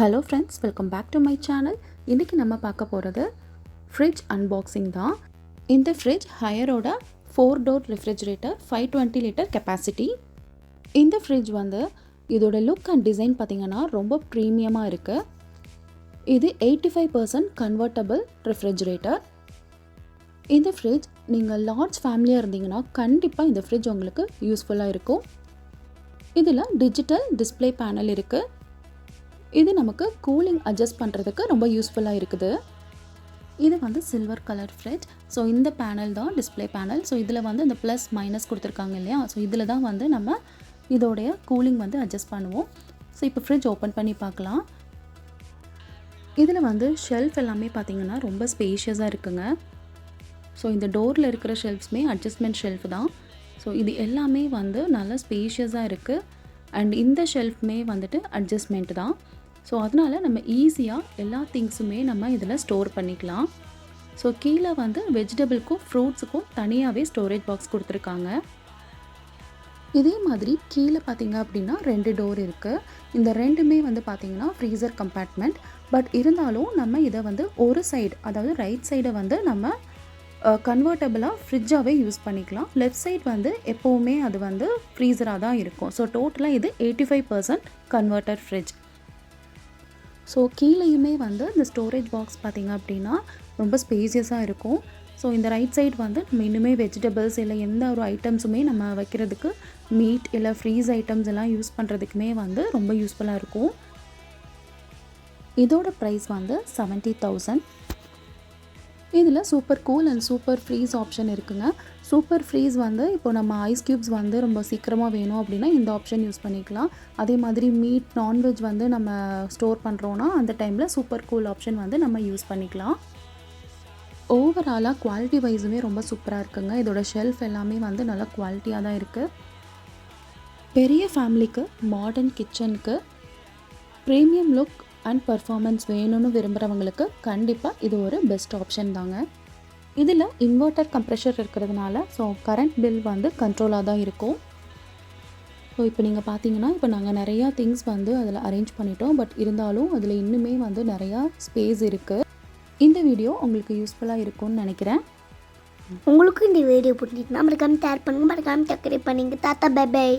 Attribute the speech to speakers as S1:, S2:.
S1: Hello friends, welcome back to my channel. இன்றைக்கி நம்ம பார்க்க போகிறது ஃப்ரிட்ஜ் அன்பாக்சிங் தான். இந்த ஃப்ரிட்ஜ் ஹையரோட 4 டோர் ரெஃப்ரிஜரேட்டர் 520 லிட்டர் கெப்பாசிட்டி. இந்த ஃப்ரிட்ஜ் இதோட லுக் அண்ட் டிசைன் பார்த்திங்கன்னா ரொம்ப ப்ரீமியமாக இருக்குது. இது 85% கன்வெர்ட்டபிள் ரெஃப்ரிஜரேட்டர். இந்த ஃப்ரிட்ஜ் நீங்கள் லார்ஜ் ஃபேமிலியாக இருந்தீங்கன்னா கண்டிப்பாக இந்த ஃப்ரிட்ஜ் உங்களுக்கு யூஸ்ஃபுல்லாக இருக்கும். இதில் டிஜிட்டல் டிஸ்பிளே பேனல் இருக்குது. இது நமக்கு கூலிங் அட்ஜஸ்ட் பண்ணுறதுக்கு ரொம்ப யூஸ்ஃபுல்லாக இருக்குது. இது சில்வர் கலர் ஃப்ரிட்ஜ். ஸோ இந்த பேனல் தான் டிஸ்பிளே பேனல். ஸோ இதில் இந்த ப்ளஸ் மைனஸ் கொடுத்துருக்காங்க இல்லையா. ஸோ இதில் தான் நம்ம இதோடைய கூலிங் அட்ஜஸ்ட் பண்ணுவோம். ஸோ இப்போ ஃப்ரிட்ஜ் ஓப்பன் பண்ணி பார்க்கலாம். இதில் ஷெல்ஃப் எல்லாமே பார்த்திங்கன்னா ரொம்ப ஸ்பேஷியஸாக இருக்குங்க. ஸோ இந்த டோரில் இருக்கிற ஷெல்ஃப்ஸுமே அட்ஜஸ்ட்மெண்ட் ஷெல்ஃப் தான். ஸோ இது எல்லாமே நல்லா ஸ்பேஷியஸாக இருக்குது. அண்ட் இந்த ஷெல்ஃப்மே அட்ஜஸ்ட்மெண்ட் தான். ஸோ அதனால் நம்ம ஈஸியாக எல்லா திங்ஸுமே நம்ம இதில் ஸ்டோர் பண்ணிக்கலாம். ஸோ கீழே வெஜிடபிள்க்கும் ஃப்ரூட்ஸுக்கும் தனியாகவே ஸ்டோரேஜ் பாக்ஸ் கொடுத்துருக்காங்க. இதே மாதிரி கீழே பார்த்திங்க அப்படின்னா 2 டோர் இருக்குது. இந்த ரெண்டுமே பார்த்திங்கன்னா ஃப்ரீசர் கம்பார்ட்மெண்ட். பட் இருந்தாலும் நம்ம இதை ஒரு சைடு, அதாவது ரைட் சைடை நம்ம கன்வெர்ட்டபிளாக ஃப்ரிட்ஜாகவே யூஸ் பண்ணிக்கலாம். லெஃப்ட் சைட் எப்போவுமே அது ஃப்ரீசராக தான் இருக்கும். ஸோ டோட்டலாக இது 85% கன்வெர்ட்டர் ஃப்ரிட்ஜ். ஸோ கீழேயுமே இந்த ஸ்டோரேஜ் பாக்ஸ் பார்த்திங்க அப்படின்னா ரொம்ப ஸ்பேசியஸாக இருக்கும். ஸோ இந்த ரைட் சைட் நம்ம இன்னுமே வெஜிடபிள்ஸ் இல்லை எந்த ஒரு ஐட்டம்ஸுமே நம்ம வைக்கிறதுக்கு, மீட் இல்லை ஃப்ரீஸ் ஐட்டம்ஸ் எல்லாம் யூஸ் பண்ணுறதுக்குமே ரொம்ப யூஸ்ஃபுல்லாக இருக்கும். இதோட ப்ரைஸ் 70,000. இதில் super cool and super freeze option இருக்குங்க. சூப்பர் ஃப்ரீஸ் இப்போ நம்ம ஐஸ் க்யூப்ஸ் ரொம்ப சீக்கிரமாக வேணும் அப்படின்னா இந்த ஆப்ஷன் யூஸ் பண்ணிக்கலாம். அதே மாதிரி மீட், நான்வெஜ் நம்ம ஸ்டோர் பண்ணுறோன்னா அந்த டைமில் சூப்பர் கூல் ஆப்ஷன் நம்ம யூஸ் பண்ணிக்கலாம். ஓவராலாக குவாலிட்டி வைஸுமே ரொம்ப சூப்பராக இருக்குங்க. இதோட ஷெல்ஃப் எல்லாமே நல்லா குவாலிட்டியாக தான் இருக்குது. பெரிய ஃபேமிலிக்கு, மாடர்ன் கிச்சனுக்கு, ப்ரீமியம் லுக் அண்ட் பர்ஃபார்மன்ஸ் வேணும்னு விரும்புகிறவங்களுக்கு கண்டிப்பாக இது ஒரு பெஸ்ட் ஆப்ஷன் தாங்க. இதில் இன்வெர்ட்டர் கம்ப்ரெஷர் இருக்கிறதுனால ஸோ கரண்ட் பில் கண்ட்ரோலாக தான் இருக்கும். ஸோ இப்போ நீங்கள் பார்த்தீங்கன்னா இப்போ நாங்கள் நிறையா திங்ஸ் அதில் அரேஞ்ச் பண்ணிட்டோம். பட் இருந்தாலும் அதில் இன்னுமே நிறையா ஸ்பேஸ் இருக்குது. இந்த வீடியோ உங்களுக்கு யூஸ்ஃபுல்லாக இருக்கும்னு நினைக்கிறேன்.
S2: உங்களுக்கு இந்த வீடியோ பிடிச்சிருந்தா மறக்காம ஷேர் பண்ணுங்கள், மறக்காம சப்ஸ்கிரைப் பண்ணிங்க. தாத்தா பை பை.